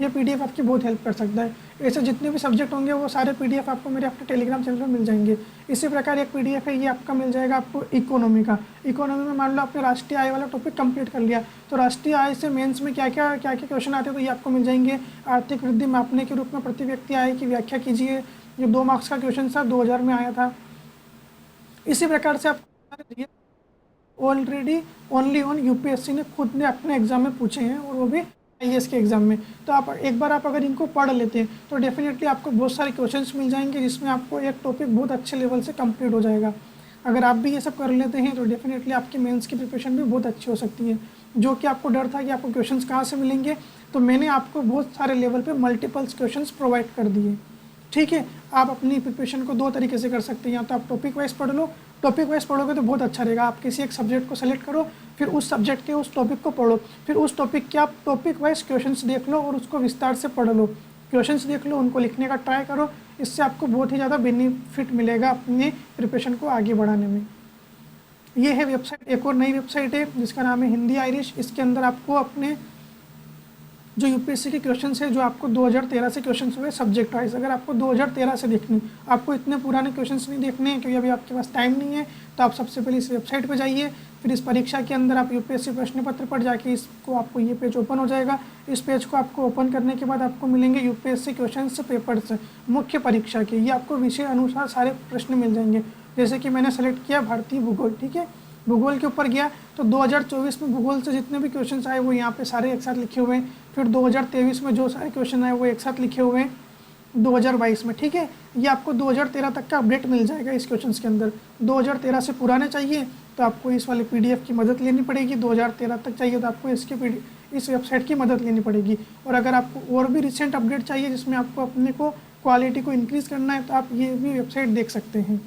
ये पीडीएफ आपकी बहुत हेल्प कर सकता है। ऐसे जितने भी सब्जेक्ट होंगे वो सारे पीडीएफ आपको मेरे अपने टेलीग्राम चैनल पर मिल जाएंगे। इसी प्रकार एक पीडीएफ है, ये आपका मिल जाएगा आपको इकोनॉमी का। इकोनॉमी में मान लो आपने राष्ट्रीय आय वाला टॉपिक कंप्लीट कर लिया, तो राष्ट्रीय आय से मेंस में क्या क्या क्वेश्चन आते हैं तो ये आपको मिल जाएंगे। आर्थिक वृद्धि मापने के रूप में प्रति व्यक्ति आय की व्याख्या कीजिए, ये 2 मार्क्स का क्वेश्चन था, 2000 में आया था। इसी प्रकार से आप ऑलरेडी ओनली ऑन यूपीएससी ने खुद ने अपने एग्जाम में पूछे हैं, और वो भी आईएएस के एग्जाम में। तो आप एक बार आप अगर इनको पढ़ लेते हैं तो डेफिनेटली आपको बहुत सारे क्वेश्चंस मिल जाएंगे, जिसमें आपको एक टॉपिक बहुत अच्छे लेवल से कंप्लीट हो जाएगा। अगर आप भी ये सब कर लेते हैं तो डेफिनेटली आपकी मेंस की प्रिपरेशन भी बहुत अच्छी हो सकती है। जो कि आपको डर था कि आपको क्वेश्चंस कहाँ से मिलेंगे, तो मैंने आपको बहुत सारे लेवल पे मल्टीपल्स क्वेश्चंस प्रोवाइड कर दिए, ठीक है। आप अपनी प्रिपरेशन को 2 तरीके से कर सकते हैं, या तो आप टॉपिक वाइज पढ़ लो। टॉपिक वाइज पढ़ोगे तो बहुत अच्छा रहेगा। आप किसी एक सब्जेक्ट को सेलेक्ट करो, फिर उस सब्जेक्ट के उस टॉपिक को पढ़ो, फिर उस टॉपिक के आप टॉपिक वाइज क्वेश्चंस देख लो और उसको विस्तार से पढ़ लो। क्वेश्चंस देख लो, उनको लिखने का ट्राई करो, इससे आपको बहुत ही ज़्यादा बेनिफिट मिलेगा अपने प्रिपरेशन को आगे बढ़ाने में। ये है वेबसाइट, एक और नई वेबसाइट है जिसका नाम है हिंदी आयरिश। इसके अंदर आपको अपने जो यूपीएससी के क्वेश्चंस है, जो आपको 2013 से क्वेश्चंस हुए सब्जेक्ट वाइज, अगर आपको 2013 से देखनी, आपको इतने पुराने क्वेश्चंस नहीं देखने हैं क्योंकि अभी आपके पास टाइम नहीं है, तो आप सबसे पहले इस वेबसाइट पे जाइए। फिर इस परीक्षा के अंदर आप यूपीएससी प्रश्न पत्र पर जाके इसको आपको ये पेज ओपन हो जाएगा। इस पेज को आपको ओपन करने के बाद आपको मिलेंगे यूपीएससी क्वेश्चंस पेपर्स मुख्य परीक्षा के। ये आपको विषय अनुसार सारे प्रश्न मिल जाएंगे। जैसे कि मैंने सेलेक्ट किया भारतीय भूगोल, ठीक है। भूगोल के ऊपर गया तो 2024 में भूगोल से जितने भी क्वेश्चन आए वो यहाँ पे सारे एक साथ लिखे हुए हैं। फिर 2023 में जो सारे क्वेश्चन आए वो एक साथ लिखे हुए हैं 2022 में, ठीक है। ये आपको 2013 तक का अपडेट मिल जाएगा इस क्वेश्चन के अंदर। 2013 से पुराने चाहिए तो आपको इस वाले पीडीएफ की मदद लेनी पड़ेगी, 2013 तक चाहिए तो आपको इस वेबसाइट की मदद लेनी पड़ेगी। और अगर आपको और भी रिसेंट अपडेट चाहिए जिसमें आपको अपने को क्वालिटी को इंक्रीज़ करना है तो आप ये भी वेबसाइट देख सकते हैं।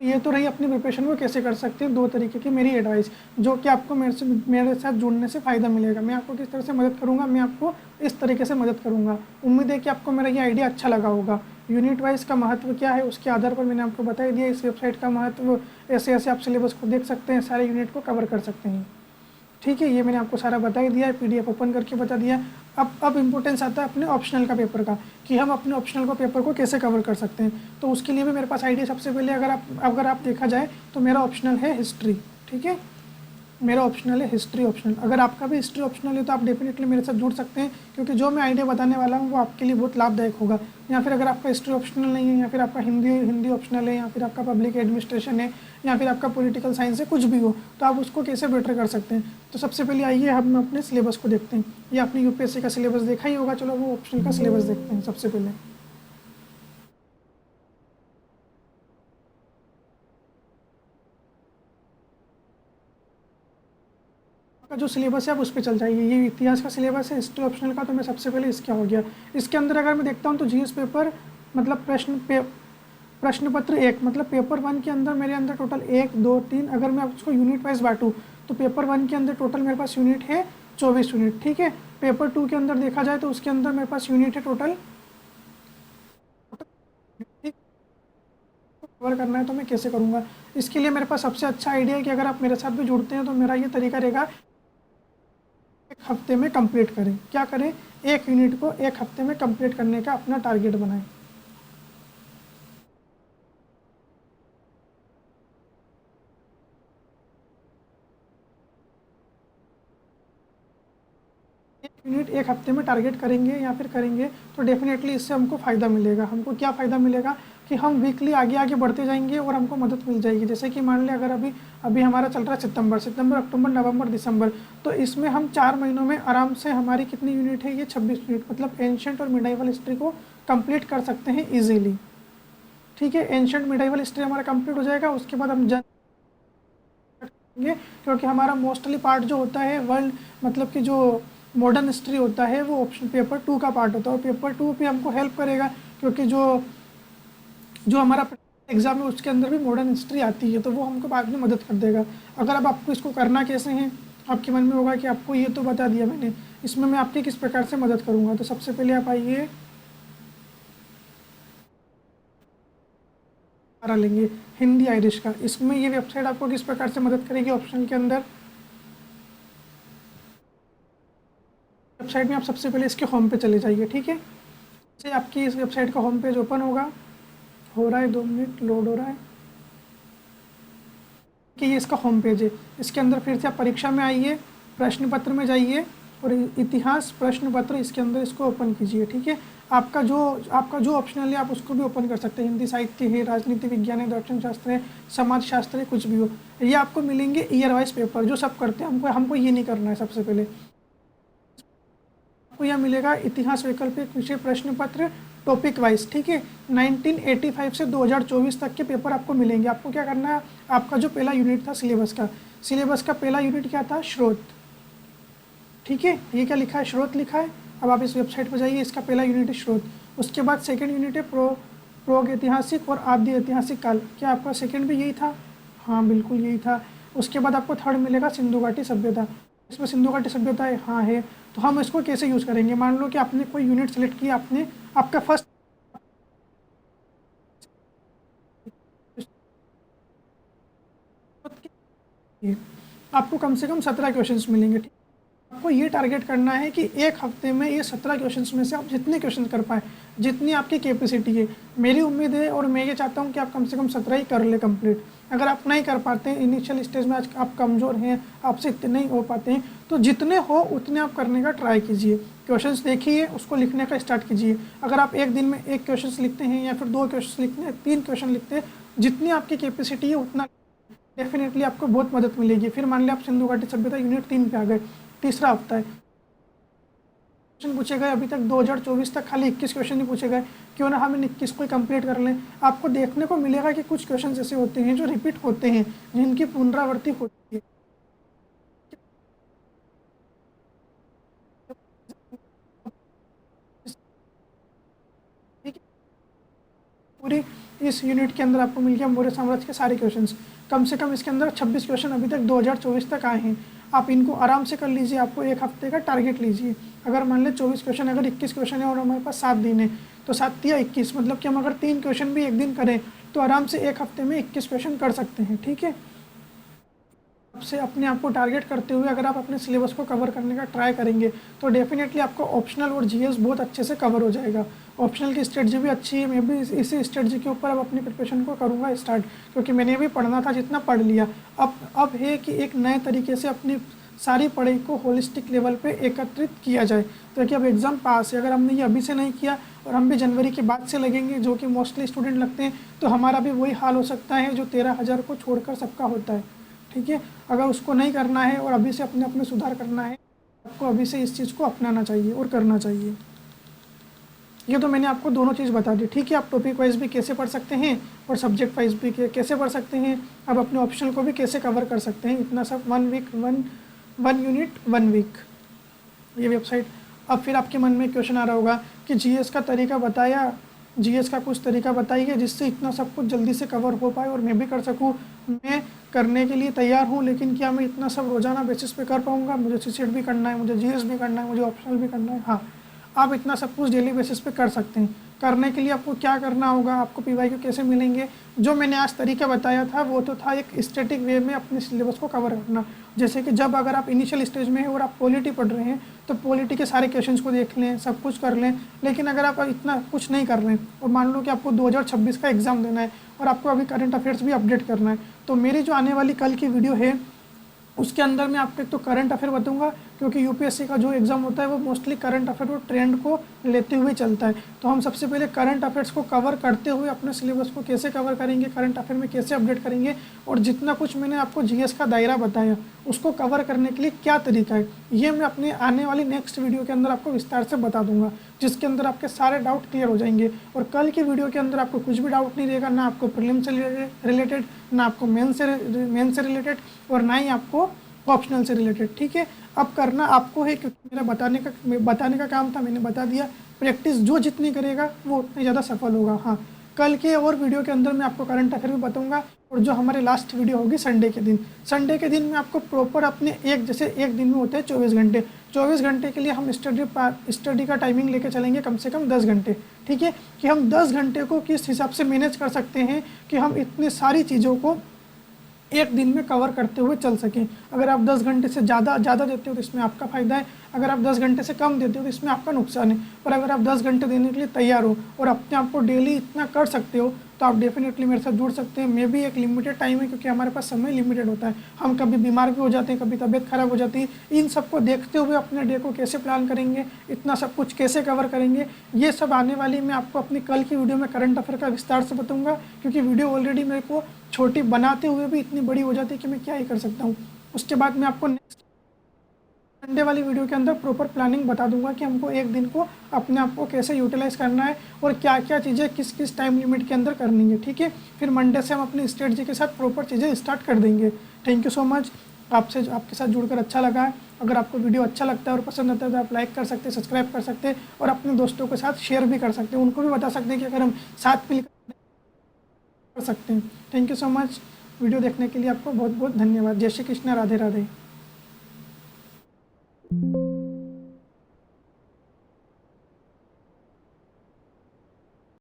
ये तो रही अपनी प्रिपरेशन को कैसे कर सकते हैं, 2 तरीके की मेरी एडवाइस, जो कि आपको मेरे साथ जुड़ने से फ़ायदा मिलेगा। मैं आपको किस तरह से मदद करूंगा, मैं आपको इस तरीके से मदद करूंगा। उम्मीद है कि आपको मेरा ये आइडिया अच्छा लगा होगा। यूनिट वाइज का महत्व क्या है उसके आधार पर मैंने आपको बता दिया। इस वेबसाइट का महत्व, ऐसे ऐसे आप सिलेबस को देख सकते हैं, सारे यूनिट को कवर कर सकते हैं, ठीक है। ये मैंने आपको सारा बता ही दिया है, पीडीएफ ओपन करके बता दिया। अब इम्पोर्टेंस आता है अपने ऑप्शनल का पेपर का, कि हम अपने ऑप्शनल को पेपर को कैसे कवर कर सकते हैं। तो उसके लिए भी मेरे पास आइडिया, सबसे पहले अगर आप देखा जाए तो मेरा ऑप्शनल है हिस्ट्री, ठीक है। मेरा ऑप्शनल है हिस्ट्री ऑप्शनल। अगर आपका भी हिस्ट्री ऑप्शनल है तो आप डेफिनेटली मेरे साथ जुड़ सकते हैं, क्योंकि जो मैं आइडिया बताने वाला हूँ वो आपके लिए बहुत लाभदायक होगा। या फिर अगर आपका हिस्ट्री ऑप्शनल नहीं है, या फिर आपका हिंदी ऑप्शनल है, या फिर आपका पब्लिक एडमिनिस्ट्रेशन है, या फिर आपका पॉलिटिकल साइंस है, कुछ भी हो, तो आप उसको कैसे बेटर कर सकते हैं। तो सबसे पहले आइए हम अपने सिलेबस को देखते हैं। ये आपने यूपीएससी का सिलेबस देखा ही होगा, चलो वो ऑप्शनल का सिलेबस देखते हैं सबसे पहले। का जो सिलेबस है आप उस पर चल जाइए। ये इतिहास का सिलेबस है, हिस्ट्री ऑप्शनल का, तो मैं सबसे पहले इसका हो गया। इसके अंदर अगर मैं देखता हूँ तो जीएस पेपर मतलब प्रश्न पत्र 1 मतलब पेपर 1 के अंदर मेरे अंदर टोटल 1 2 3, अगर मैं उसको यूनिट वाइज बांटूँ तो पेपर 1 के अंदर टोटल मेरे पास यूनिट है 24 यूनिट, ठीक है। पेपर 2 के अंदर देखा जाए तो उसके अंदर मेरे पास यूनिट है टोटल कवर करना है तो मैं कैसे करूँगा। इसके लिए मेरे पास सबसे अच्छा आइडिया है कि अगर आप मेरे साथ भी जुड़ते हैं तो मेरा ये तरीका रहेगा, एक हफ्ते में कंप्लीट करें। क्या करें? एक यूनिट को एक हफ्ते में कंप्लीट करने का अपना टारगेट बनाएं। एक यूनिट एक हफ्ते में टारगेट करेंगे या फिर करेंगे तो डेफिनेटली इससे हमको फ़ायदा मिलेगा। हमको क्या फ़ायदा मिलेगा कि हम वीकली आगे आगे बढ़ते जाएंगे और हमको मदद मिल जाएगी। जैसे कि मान लें अगर अभी अभी हमारा चल रहा है सितंबर, अक्टूबर, नवंबर, दिसंबर, तो इसमें हम 4 महीनों में आराम से हमारी कितनी यूनिट है, ये 26 यूनिट, मतलब एंशंट और मिडाइवल हिस्ट्री को कंप्लीट कर सकते हैं ईजिली। ठीक है, एंशंट मिडाइवल हिस्ट्री हमारा कंप्लीट हो जाएगा। उसके बाद हम क्योंकि हमारा मोस्टली पार्ट जो होता है वर्ल्ड, मतलब कि जो मॉडर्न हिस्ट्री होता है वो ऑप्शन पेपर 2 का पार्ट होता है, और पेपर 2 भी हमको हेल्प करेगा क्योंकि जो जो हमारा एग्ज़ाम है उसके अंदर भी मॉडर्न हिस्ट्री आती है, तो वो हमको बाद में मदद कर देगा। अगर अब आपको इसको करना कैसे है, आपके मन में होगा कि आपको ये तो बता दिया मैंने, इसमें मैं आपकी किस प्रकार से मदद करूँगा। तो सबसे पहले आप आइए, सहारा लेंगे हिंदी आयरिश का। इसमें ये वेबसाइट आपको किस प्रकार से मदद करेगी, ऑप्शन के अंदर वेबसाइट में आप सबसे पहले इसके होम पे चले जाइए। ठीक है, जैसे आपकी इस वेबसाइट का होम पेज ओपन होगा, हो रहा है 2 मिनट, लोड हो रहा है कि ये इसका होम पेज है। इसके अंदर फिर से आप परीक्षा में आइए, प्रश्न पत्र में जाइए और इतिहास प्रश्न पत्र इसके अंदर इसको ओपन कीजिए। ठीक है, आपका जो ऑप्शनल है आप उसको भी ओपन कर सकते हैं। हिंदी साहित्य है, राजनीति विज्ञान है, दर्शन शास्त्र है, समाज शास्त्र है, कुछ भी हो। ये आपको मिलेंगे ईयर वाइज पेपर, जो सब करते हैं। हमको ये नहीं करना है। सबसे पहले आपको यह मिलेगा इतिहास वैकल्पिक विषय प्रश्न पत्र टॉपिक वाइज। ठीक है, 1985 से 2024 तक के पेपर आपको मिलेंगे। आपको क्या करना है, आपका जो पहला यूनिट था सिलेबस का पहला यूनिट क्या था, स्रोत। ठीक है, ये क्या लिखा है, स्रोत लिखा है। अब आप इस वेबसाइट पर जाइए, इसका पहला यूनिट है स्रोत। उसके बाद सेकंड यूनिट है प्रोग ऐतिहासिक और आद्य ऐतिहासिक काल। क्या आपका सेकंड भी यही था? हाँ, बिल्कुल यही था। उसके बाद आपको थर्ड मिलेगा सिंधु घाटी सभ्यता। इसमें सिंधु घाटी सभ्यता है, हाँ है। तो हम इसको कैसे यूज़ करेंगे, मान लो कि आपने कोई यूनिट सेलेक्ट किया, आपने आपका फर्स्ट आपको कम से कम 17 क्वेश्चंस मिलेंगे। ठीक, आपको ये टारगेट करना है कि एक हफ्ते में ये 17 क्वेश्चंस में से आप जितने क्वेश्चन कर पाए, जितनी आपकी कैपेसिटी है। मेरी उम्मीद है और मैं ये चाहता हूँ कि आप कम से कम 17 ही कर ले कंप्लीट। अगर आप नहीं कर पाते हैं, इनिशियल स्टेज में आज आप कमज़ोर हैं, आपसे इतने नहीं हो पाते हैं, तो जितने हो उतने आप करने का ट्राई कीजिए। क्वेश्चंस देखिए, उसको लिखने का स्टार्ट कीजिए। अगर आप एक दिन में 1 क्वेश्चन लिखते हैं या फिर 2 क्वेश्चन लिखते हैं, 3 क्वेश्चन लिखते हैं, जितनी आपकी कैपेसिटी है उतना डेफिनेटली आपको बहुत मदद मिलेगी। फिर मान लिया आप सिंधु घाटी सभ्यता यूनिट 3 पे आ गए, तीसरा हफ्ता है, क्वेश्चन पूछे गए अभी तक 2024 तक खाली 21 क्वेश्चन ही पूछे गए। क्यों ना हम इन 21 को कंप्लीट कर लें। आपको देखने को मिलेगा कि कुछ क्वेश्चन ऐसे होते हैं जो रिपीट होते हैं, जिनकी पुनरावृत्ति होती है। ठीक है, पूरी इस यूनिट के अंदर आपको मिल गया मौर्य साम्राज्य के सारे क्वेश्चंस। कम से कम इसके अंदर 26 क्वेश्चन अभी तक 2024 तक आए हैं। आप इनको आराम से कर लीजिए। आपको एक हफ्ते का टारगेट लीजिए। अगर मान लें 24 क्वेश्चन, अगर 21 क्वेश्चन है और हमारे पास 7 दिन है, तो 7 या 21, मतलब कि हम अगर 3 क्वेश्चन भी एक दिन करें तो आराम से एक हफ्ते में 21 क्वेश्चन कर सकते हैं। ठीक है, आपसे अपने आप को टारगेट करते हुए अगर आप अपने सिलेबस को कवर करने का ट्राई करेंगे तो डेफिनेटली आपको ऑप्शनल और जीएस बहुत अच्छे से कवर हो जाएगा। ऑप्शनल की स्ट्रेटजी भी अच्छी है। मैं भी इसी स्ट्रेटजी के ऊपर अब अपनी प्रिपरेशन को करूँगा स्टार्ट, क्योंकि मैंने भी पढ़ना था, जितना पढ़ लिया। अब है कि एक नए तरीके से अपनी सारी पढ़ाई को होलिस्टिक लेवल पे एकत्रित किया जाए, ताकि अब एग्ज़ाम पास है। अगर हमने ये अभी से नहीं किया और हम भी जनवरी के बाद से लगेंगे, जो कि मोस्टली स्टूडेंट लगते हैं, तो हमारा भी वही हाल हो सकता है जो 13,000 को छोड़कर सबका होता है। ठीक है, अगर उसको नहीं करना है और अभी से अपने अपने सुधार करना है, आपको अभी से इस चीज़ को अपनाना चाहिए और करना चाहिए। ये तो मैंने आपको दोनों चीज़ बता दी। ठीक है, आप टॉपिक वाइज भी कैसे पढ़ सकते हैं और सब्जेक्ट वाइज भी कैसे पढ़ सकते हैं। अब अपने ऑप्शनल को भी कैसे कवर कर सकते हैं। इतना सब 1 वीक 1 यूनिट 1 वीक, ये वेबसाइट। अब फिर आपके मन में क्वेश्चन आ रहा होगा कि जीएस का तरीका बताया, जीएस का कुछ तरीका बताइए जिससे इतना सब कुछ जल्दी से कवर हो पाए और मैं भी कर सकूं। मैं करने के लिए तैयार हूं, लेकिन क्या मैं इतना सब रोजाना बेसिस पे कर पाऊंगा? मुझे सीसेट भी करना है, मुझे जीएस भी करना है, मुझे ऑप्शनल भी करना है। हाँ, आप इतना सब कुछ डेली बेसिस पे कर सकते हैं। करने के लिए आपको क्या करना होगा, आपको पीवाईक्यू कैसे मिलेंगे, जो मैंने आज तरीका बताया था वो तो था एक स्टैटिक वे में अपने सिलेबस को कवर करना। जैसे कि जब अगर आप इनिशियल स्टेज में हैं और आप पॉलिटी पढ़ रहे हैं तो पॉलिटी के सारे क्वेश्चंस को देख लें, सब कुछ कर लें। लेकिन अगर आप इतना कुछ नहीं कर रहे हैं और मान लो कि आपको 2026 का एग्ज़ाम देना है और आपको अभी करंट अफेयर्स भी अपडेट करना है, तो मेरी जो आने वाली कल की वीडियो है उसके अंदर मैं आपको एक तो करंट अफेयर बताऊंगा, क्योंकि यूपीएससी का जो एग्ज़ाम होता है वो मोस्टली करंट अफेयर और ट्रेंड को लेते हुए चलता है। तो हम सबसे पहले करंट अफेयर्स को कवर करते हुए अपने सिलेबस को कैसे कवर करेंगे, करंट अफेयर में कैसे अपडेट करेंगे, और जितना कुछ मैंने आपको जीएस का दायरा बताया उसको कवर करने के लिए क्या तरीका है, ये मैं अपने आने वाली नेक्स्ट वीडियो के अंदर आपको विस्तार से बता दूंगा, जिसके अंदर आपके सारे डाउट क्लियर हो जाएंगे। और कल की वीडियो के अंदर आपको कुछ भी डाउट नहीं रहेगा, ना आपको प्रीलिम से रिलेटेड, ना आपको मेन से रिलेटेड, और ना ही आपको ऑप्शनल से रिलेटेड। ठीक है, अब करना आपको है, क्योंकि मेरा बताने का काम था, मैंने बता दिया। प्रैक्टिस जो जितनी करेगा वो उतनी ज़्यादा सफल होगा। हाँ, कल के और वीडियो के अंदर मैं आपको करंट अफेयर भी बताऊंगा, और जो हमारी लास्ट वीडियो होगी संडे के दिन मैं आपको प्रॉपर अपने जैसे एक दिन में होते हैं 24 घंटे के लिए हम स्टडी का टाइमिंग लेके चलेंगे, कम से कम 10 घंटे। ठीक है, कि हम 10 घंटे को किस हिसाब से मैनेज कर सकते हैं कि हम इतनी सारी चीज़ों को एक दिन में कवर करते हुए चल सकें। अगर आप 10 घंटे से ज़्यादा देते हो तो इसमें आपका फ़ायदा है, अगर आप 10 घंटे से कम देते हो तो इसमें आपका नुकसान है। पर अगर आप 10 घंटे देने के लिए तैयार हो और अपने आप को डेली इतना कर सकते हो तो आप डेफिनेटली मेरे साथ जुड़ सकते हैं। मे भी एक लिमिटेड टाइम है, क्योंकि हमारे पास समय लिमिटेड होता है, हम कभी बीमार भी हो जाते हैं, कभी तबीयत खराब हो जाती है। इन सबको देखते हुए अपने डे को कैसे प्लान करेंगे, इतना सब कुछ कैसे कवर करेंगे, ये सब आने वाली मैं आपको अपनी कल की वीडियो में करंट अफेयर का विस्तार से बताऊँगा। क्योंकि वीडियो ऑलरेडी मेरे को छोटी बनाते हुए भी इतनी बड़ी हो जाती है कि मैं क्या ही कर सकता हूँ। उसके बाद मैं आपको नेक्स्ट संडे वाली वीडियो के अंदर प्रॉपर प्लानिंग बता दूंगा कि हमको एक दिन को अपने आप को कैसे यूटिलाइज करना है और क्या क्या चीज़ें किस किस टाइम लिमिट के अंदर करनी है। ठीक है, फिर मंडे से हम अपनी स्ट्रेटजी के साथ प्रॉपर चीज़ें स्टार्ट कर देंगे। थैंक यू सो मच, आपके साथ जुड़कर अच्छा लगा है। अगर आपको वीडियो अच्छा लगता है और पसंद आता है तो आप लाइक कर सकते हैं, सब्सक्राइब कर सकते हैं, और अपने दोस्तों के साथ शेयर भी कर सकते हैं, उनको भी बता सकते हैं कि अगर हम साथ मिलकर कर सकते हैं। Thank you so much, video देखने के लिए आपको बहुत बहुत धन्यवाद। जय श्री कृष्ण, राधे राधे।